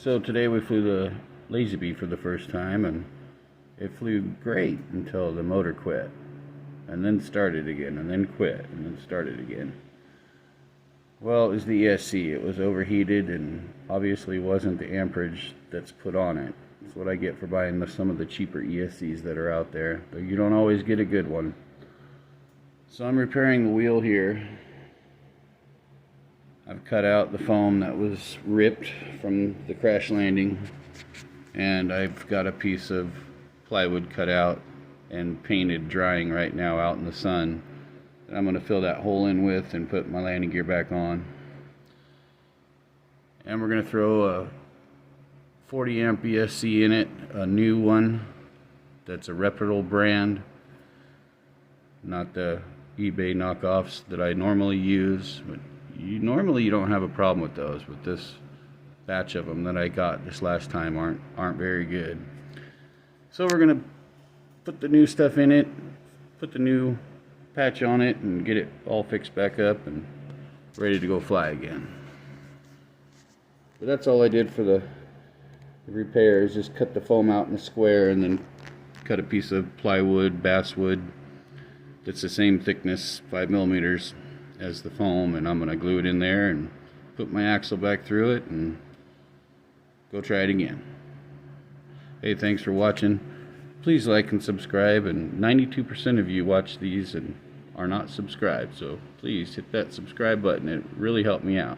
So today we flew the Lazy Bee for the first time, and it flew great until the motor quit, and then started again, and then quit, and then started again. Well, it was the ESC. It was overheated and obviously wasn't the amperage that's put on it. That's what I get for buying some of the cheaper ESCs that are out there, but you don't always get a good one. So I'm repairing the wheel here. I've cut out the foam that was ripped from the crash landing, and I've got a piece of plywood cut out and painted drying right now out in the sun that I'm going to fill that hole in with and put my landing gear back on. And we're going to throw a 40 amp ESC in it, a new one that's a reputable brand, not the eBay knockoffs that I normally use, but normally you don't have a problem with those, but this batch of them that I got this last time aren't very good. So we're gonna put the new stuff in it, put the new patch on it, and get it all fixed back up and ready to go fly again. But that's all I did for the repairs. Just cut the foam out in a square and then cut a piece of plywood, basswood that's the same thickness, 5mm, as the foam, and I'm going to glue it in there and put my axle back through it and go try it again. Hey, thanks for watching. Please like and subscribe, and 92% of you watch these and are not subscribed, so please hit that subscribe button. It really helped me out.